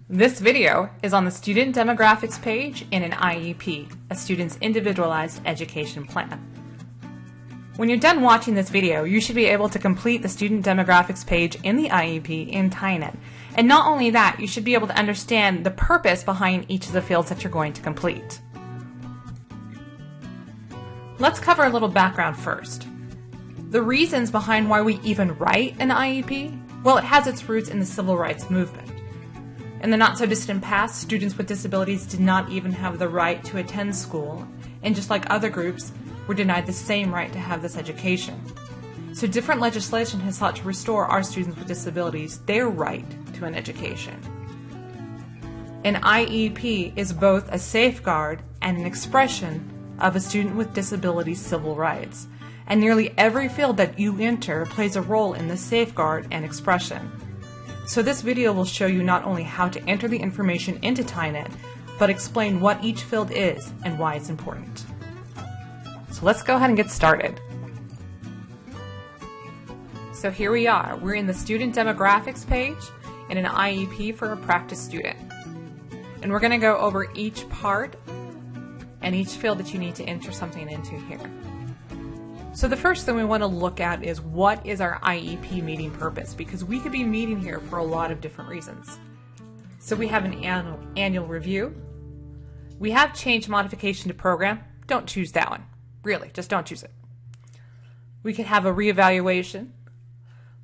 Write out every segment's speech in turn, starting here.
This video is on the Student Demographics page in an IEP, a student's individualized education plan. When you're done watching this video, you should be able to complete the Student Demographics page in the IEP in TieNet. And not only that, you should be able to understand the purpose behind each of the fields that you're going to complete. Let's cover a little background first. The reasons behind why we even write an IEP, well, it has its roots in the civil rights movement. In the not-so-distant past, students with disabilities did not even have the right to attend school, and just like other groups, were denied the same right to have this education. So different legislation has sought to restore our students with disabilities their right to an education. An IEP is both a safeguard and an expression of a student with disabilities' civil rights, and nearly every field that you enter plays a role in this safeguard and expression. So this video will show you not only how to enter the information into TieNet, but explain what each field is and why it's important. So let's go ahead and get started. So here we are. We're in the Student Demographics page in an IEP for a practice student. And we're going to go over each part and each field that you need to enter something into here. So the first thing we want to look at is what is our IEP meeting purpose, because we could be meeting here for a lot of different reasons. So we have an annual review. We have change modification to program. Don't choose that one. Really, just don't choose it. We could have a reevaluation.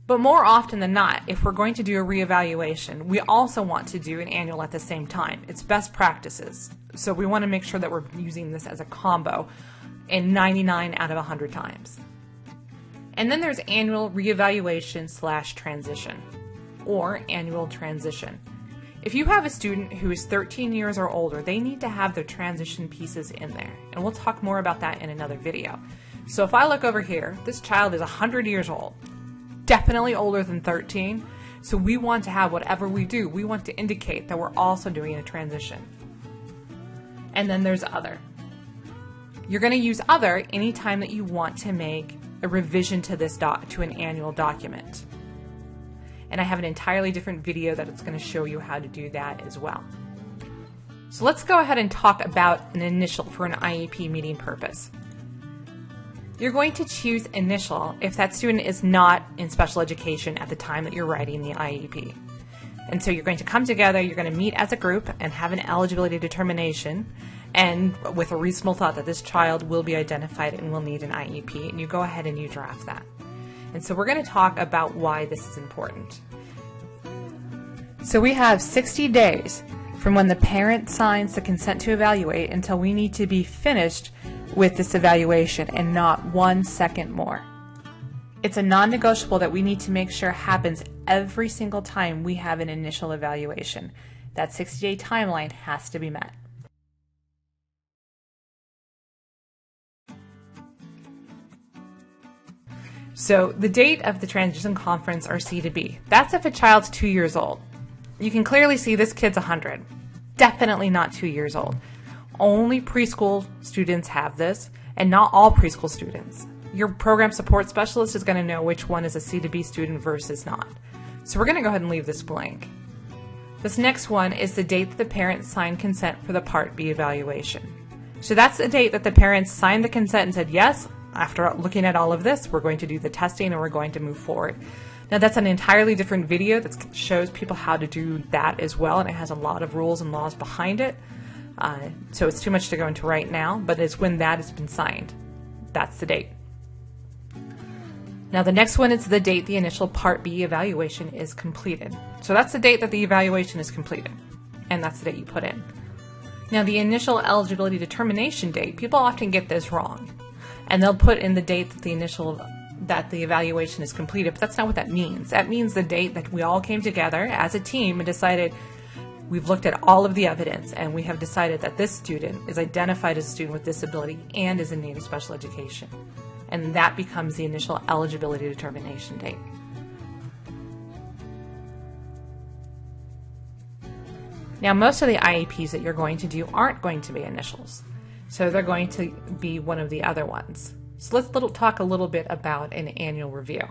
But more often than not, if we're going to do a reevaluation, we also want to do an annual at the same time. It's best practices. So we want to make sure that we're using this as a combo in 99 out of 100 times. And then there's annual reevaluation / transition, or annual transition. If you have a student who is 13 years or older, they need to have their transition pieces in there. And we'll talk more about that in another video. So if I look over here, this child is 100 years old, definitely older than 13. So we want to have whatever we do, we want to indicate that we're also doing a transition. And then there's other. You're going to use other anytime that you want to make a revision to this to an annual document. And I have an entirely different video that it's going to show you how to do that as well. So let's go ahead and talk about an initial for an IEP meeting purpose. You're going to choose initial if that student is not in special education at the time that you're writing the IEP. And so you're going to come together, you're going to meet as a group and have an eligibility determination, and with a reasonable thought that this child will be identified and will need an IEP, and you go ahead and you draft that. And so we're going to talk about why this is important. So we have 60 days from when the parent signs the consent to evaluate until we need to be finished with this evaluation, and not 1 second more. It's a non-negotiable that we need to make sure happens every single time we have an initial evaluation. That 60-day timeline has to be met. So the date of the transition conference or C to B, that's if a child's 2 years old. You can clearly see this kid's 100. Definitely not 2 years old. Only preschool students have this, and not all preschool students. Your program support specialist is going to know which one is a C to B student versus not. So we're going to go ahead and leave this blank. This next one is the date that the parents signed consent for the Part B evaluation. So that's the date that the parents signed the consent and said, yes, after looking at all of this, we're going to do the testing and we're going to move forward. Now that's an entirely different video that shows people how to do that as well, and it has a lot of rules and laws behind it. So it's too much to go into right now, but it's when that has been signed. That's the date. Now the next one is the date the initial Part B evaluation is completed. So that's the date that the evaluation is completed, and that's the date you put in. Now the initial eligibility determination date, people often get this wrong, and they'll put in the date that the evaluation is completed, but that's not what that means. That means the date that we all came together as a team and decided we've looked at all of the evidence and we have decided that this student is identified as a student with disability and is in need of special education. And that becomes the initial eligibility determination date. Now most of the IEPs that you're going to do aren't going to be initials. So they're going to be one of the other ones. So let's talk a little bit about an annual review.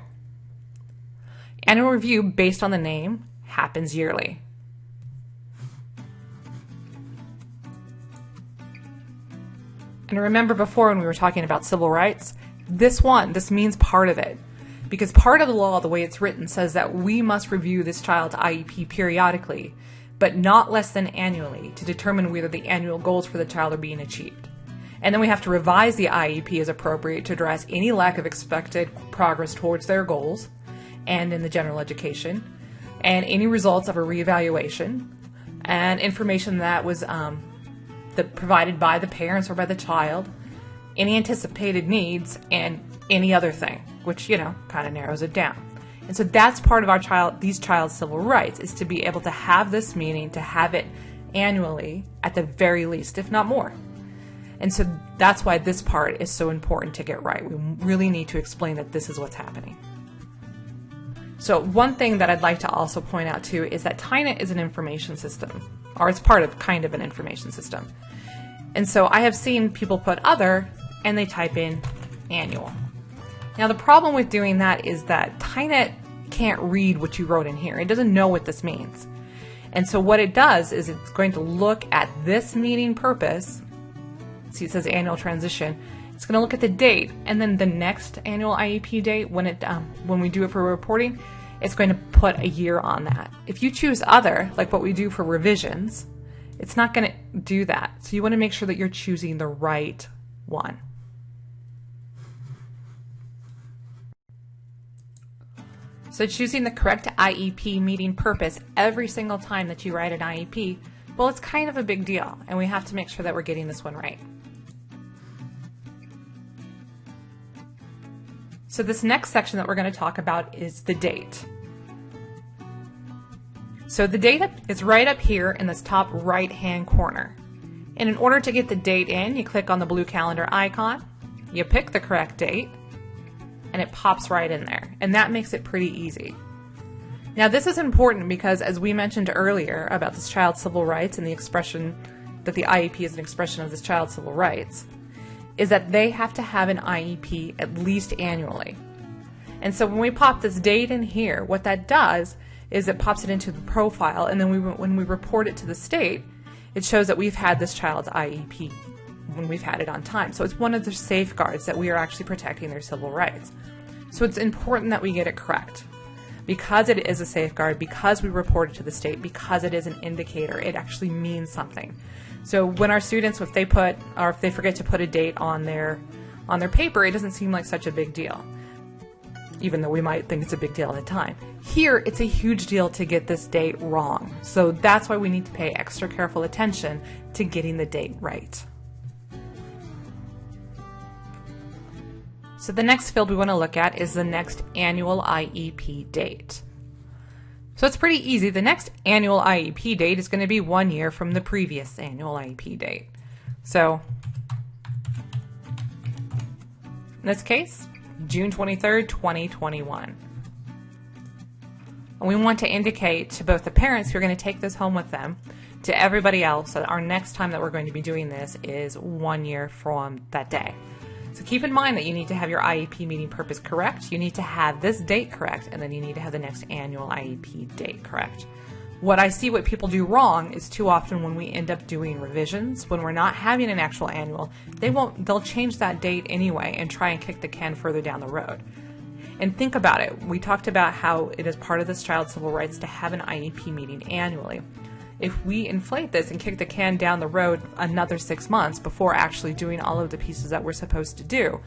Annual review, based on the name, happens yearly. And remember before when we were talking about civil rights, this means part of it. Because part of the law, the way it's written, says that we must review this child's IEP periodically, but not less than annually, to determine whether the annual goals for the child are being achieved. And then we have to revise the IEP as appropriate to address any lack of expected progress towards their goals and in the general education, and any results of a reevaluation, and information that was provided by the parents or by the child, any anticipated needs, and any other thing, which, kind of narrows it down. And so that's part of these child's civil rights, is to be able to have this meeting, to have it annually at the very least, if not more. And so that's why this part is so important to get right. We really need to explain that this is what's happening. So one thing that I'd like to also point out too is that TieNet is an information system, or it's part of kind of an information system. And so I have seen people put other and they type in annual. Now the problem with doing that is that TieNet can't read what you wrote in here. It doesn't know what this means. And so what it does is it's going to look at this meeting purpose. See, it says annual transition. It's going to look at the date, and then the next annual IEP date, when we do it for reporting, it's going to put a year on that. If you choose other, like what we do for revisions, it's not going to do that. So you want to make sure that you're choosing the right one. So choosing the correct IEP meeting purpose every single time that you write an IEP, well, it's kind of a big deal, and we have to make sure that we're getting this one right. So this next section that we're going to talk about is the date. So the date is right up here in this top right-hand corner. And in order to get the date in, you click on the blue calendar icon, you pick the correct date, and it pops right in there. And that makes it pretty easy. Now this is important because, as we mentioned earlier about this child's civil rights and the expression that the IEP is an expression of this child's civil rights, is that they have to have an IEP at least annually. And so when we pop this date in here, what that does is it pops it into the profile, and then when we report it to the state, it shows that we've had this child's IEP when we've had it on time. So it's one of the safeguards that we are actually protecting their civil rights. So it's important that we get it correct. Because it is a safeguard, because we report it to the state, because it is an indicator, it actually means something. So when our students, if they forget to put a date on their paper, it doesn't seem like such a big deal, even though we might think it's a big deal at the time. Here, it's a huge deal to get this date wrong. So that's why we need to pay extra careful attention to getting the date right. So the next field we want to look at is the next annual IEP date. So it's pretty easy. The next annual IEP date is going to be 1 year from the previous annual IEP date. So in this case, June 23rd, 2021. And we want to indicate to both the parents who are going to take this home with them, to everybody else, that our next time that we're going to be doing this is 1 year from that day. So keep in mind that you need to have your IEP meeting purpose correct, you need to have this date correct, and then you need to have the next annual IEP date correct. What I see what people do wrong is too often when we end up doing revisions, when we're not having an actual annual, they'll change that date anyway and try and kick the can further down the road. And think about it. We talked about how it is part of this child's civil rights to have an IEP meeting annually. If we inflate this and kick the can down the road another 6 months before actually doing all of the pieces that we're supposed to do,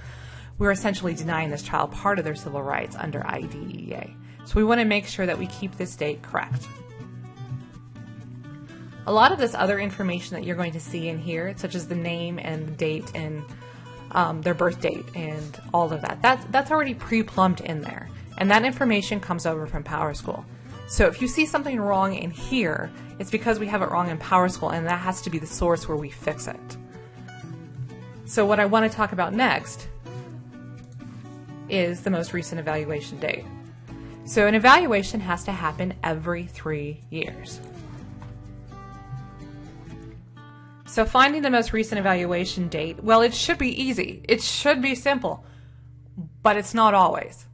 we're essentially denying this child part of their civil rights under IDEA. So we want to make sure that we keep this date correct. A lot of this other information that you're going to see in here, such as the name and the date and their birth date and all of that, that's already pre-plumbed in there. And that information comes over from PowerSchool. So if you see something wrong in here, it's because we have it wrong in PowerSchool, and that has to be the source where we fix it. So what I want to talk about next is the most recent evaluation date. So an evaluation has to happen every 3 years. So finding the most recent evaluation date, well, it should be easy. It should be simple, but it's not always.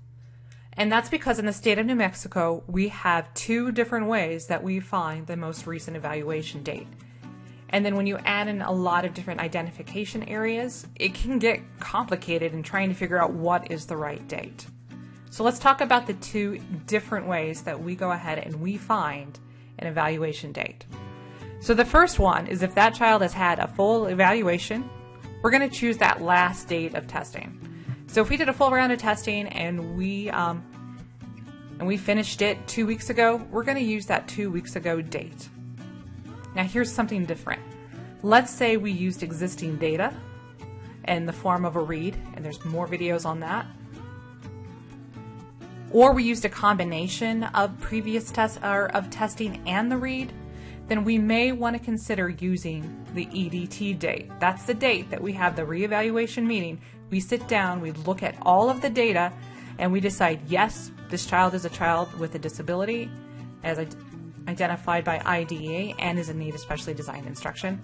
And that's because in the state of New Mexico, we have 2 different ways that we find the most recent evaluation date. And then when you add in a lot of different identification areas, it can get complicated in trying to figure out what is the right date. So let's talk about the two different ways that we go ahead and we find an evaluation date. So the first one is if that child has had a full evaluation, we're going to choose that last date of testing. So if we did a full round of testing and we finished it 2 weeks ago, we're going to use that 2 weeks ago date. Now here's something different. Let's say we used existing data in the form of a read, and there's more videos on that. Or we used a combination of previous tests or of testing and the read, then we may want to consider using the EDT date. That's the date that we have the reevaluation meeting. We sit down, we look at all of the data, and we decide, yes, this child is a child with a disability as identified by IDEA and is in need of specially designed instruction.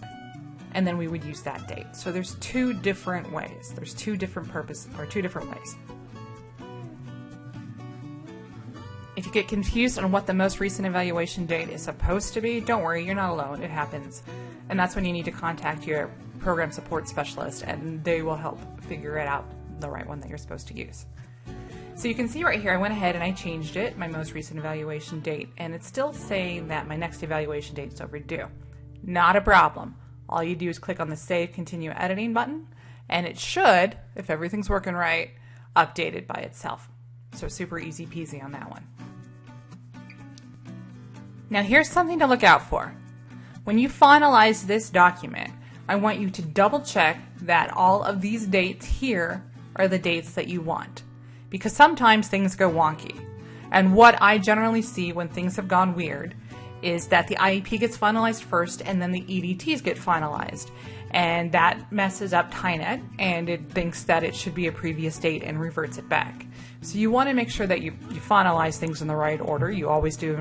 And then we would use that date. So there's two different ways. There's two different ways. If you get confused on what the most recent evaluation date is supposed to be, don't worry, you're not alone. It happens. And that's when you need to contact your program support specialist, and they will help figure it out, the right one that you're supposed to use. So you can see right here, I went ahead and I changed it, my most recent evaluation date, and it's still saying that my next evaluation date is overdue. Not a problem. All you do is click on the Save Continue Editing button, and it should, if everything's working right, update it by itself. So super easy peasy on that one. Now here's something to look out for. When you finalize this document, I want you to double check that all of these dates here are the dates that you want, because sometimes things go wonky. And what I generally see when things have gone weird is that the IEP gets finalized first and then the EDTs get finalized. And that messes up TieNet, and it thinks that it should be a previous date and reverts it back. So you want to make sure that you finalize things in the right order. You always do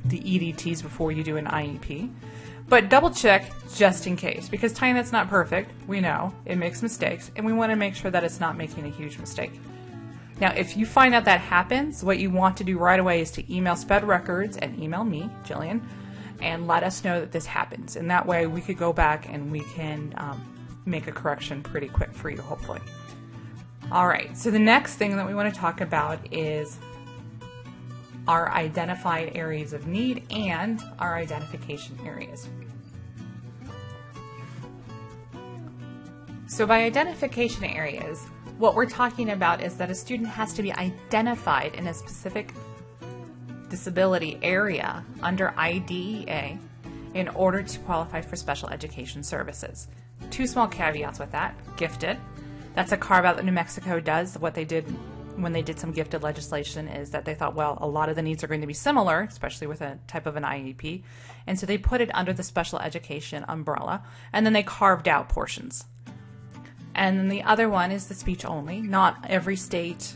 the EDTs before you do an IEP. But double check just in case, because TieNet's not perfect. We know it makes mistakes, and we want to make sure that it's not making a huge mistake. Now, if you find out that happens, what you want to do right away is to email Sped Records and email me, Jillian, and let us know that this happens. And that way we could go back and we can make a correction pretty quick for you, hopefully. All right, so the next thing that we want to talk about is our identified areas of need and our identification areas. So by identification areas, what we're talking about is that a student has to be identified in a specific disability area under IDEA in order to qualify for special education services. Two small caveats with that. Gifted. That's a carve out that New Mexico does. What they did when they did some gifted legislation is that they thought, well, a lot of the needs are going to be similar, especially with a type of an IEP. And so they put it under the special education umbrella, and then they carved out portions. And then the other one is the speech only. Not every state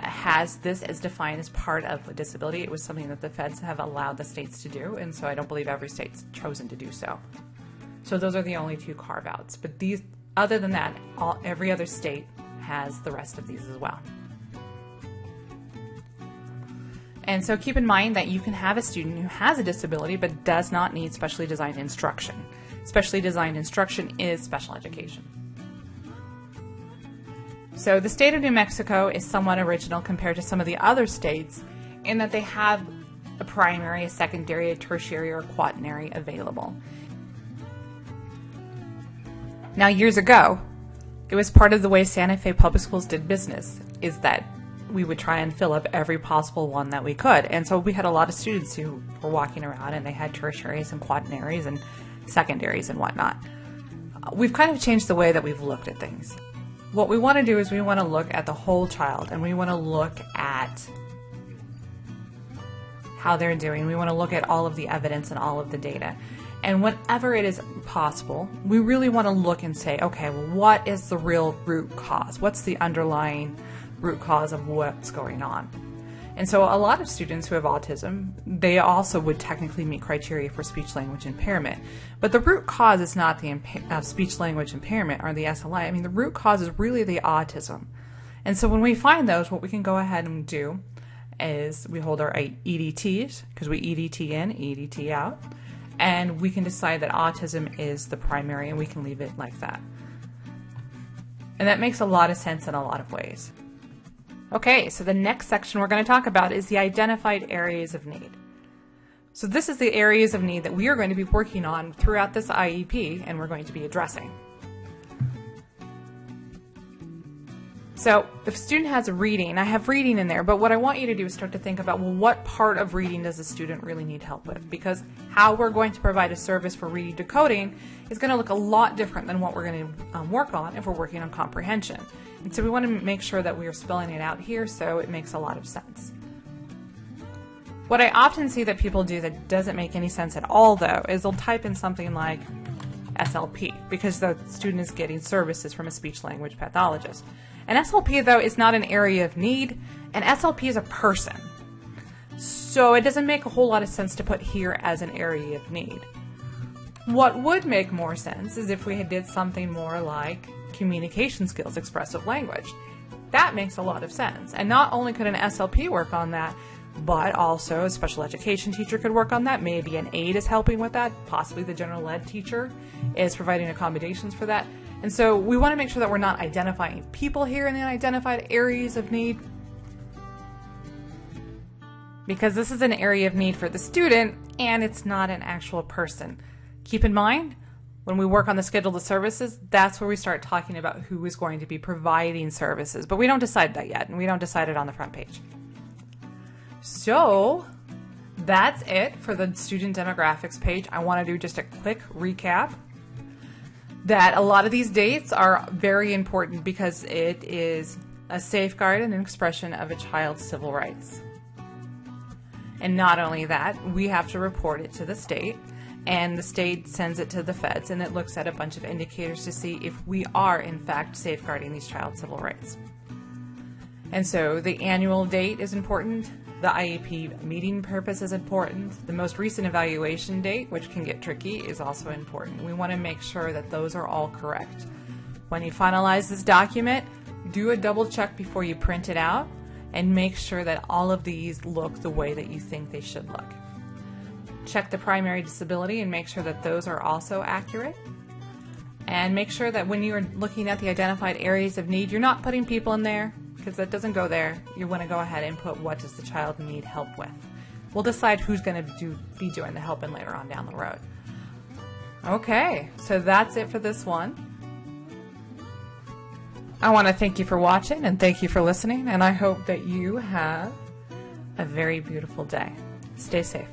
has this as defined as part of a disability. It was something that the feds have allowed the states to do, and so I don't believe every state's chosen to do so. So those are the only two carve-outs. But these, other than that, every other state has the rest of these as well. And so keep in mind that you can have a student who has a disability but does not need specially designed instruction. Specially designed instruction is special education. So the state of New Mexico is somewhat original compared to some of the other states in that they have a primary, a secondary, a tertiary, or a quaternary available. Now, years ago, it was part of the way Santa Fe Public Schools did business, is that we would try and fill up every possible one that we could. And so we had a lot of students who were walking around and they had tertiaries and quaternaries and secondaries and whatnot. We've kind of changed the way that we've looked at things. What we want to do is we want to look at the whole child, and we want to look at how they're doing. We want to look at all of the evidence and all of the data. And whenever it is possible, we really want to look and say, okay, well, what is the real root cause? What's the underlying root cause of what's going on? And so a lot of students who have autism, they also would technically meet criteria for speech-language impairment. But the root cause is not the speech-language impairment or the SLI. I mean, the root cause is really the autism. And so when we find those, what we can go ahead and do is we hold our EDTs, because we EDT in, EDT out, and we can decide that autism is the primary, and we can leave it like that. And that makes a lot of sense in a lot of ways. Okay, so the next section we're going to talk about is the identified areas of need. So this is the areas of need that we are going to be working on throughout this IEP, and we're going to be addressing. So if a student has reading, I have reading in there, but what I want you to do is start to think about, well, what part of reading does a student really need help with? Because how we're going to provide a service for reading decoding is going to look a lot different than what we're going to work on if we're working on comprehension. And so we want to make sure that we are spelling it out here so it makes a lot of sense. What I often see that people do that doesn't make any sense at all, though, is they'll type in something like SLP because the student is getting services from a speech-language pathologist. And SLP, though, is not an area of need, and SLP is a person. So it doesn't make a whole lot of sense to put here as an area of need. What would make more sense is if we did something more like communication skills, expressive language. That makes a lot of sense. And not only could an SLP work on that, but also a special education teacher could work on that. Maybe an aide is helping with that. Possibly the general ed teacher is providing accommodations for that. And so we want to make sure that we're not identifying people here in the identified areas of need, because this is an area of need for the student and it's not an actual person. Keep in mind, when we work on the schedule of services, that's where we start talking about who is going to be providing services. But we don't decide that yet, and we don't decide it on the front page. So that's it for the student demographics page. I want to do just a quick recap that a lot of these dates are very important because it is a safeguard and an expression of a child's civil rights. And not only that, we have to report it to the state, and the state sends it to the feds, and it looks at a bunch of indicators to see if we are in fact safeguarding these child's civil rights. And so the annual date is important. The IEP meeting purpose is important. The most recent evaluation date, which can get tricky, is also important. We want to make sure that those are all correct. When you finalize this document, do a double check before you print it out and make sure that all of these look the way that you think they should look. Check the primary disability and make sure that those are also accurate. And make sure that when you're looking at the identified areas of need, you're not putting people in there, because that doesn't go there. You want to go ahead and put what does the child need help with. We'll decide who's going to be doing the helping later on down the road. Okay, so that's it for this one. I want to thank you for watching and thank you for listening, and I hope that you have a very beautiful day. Stay safe.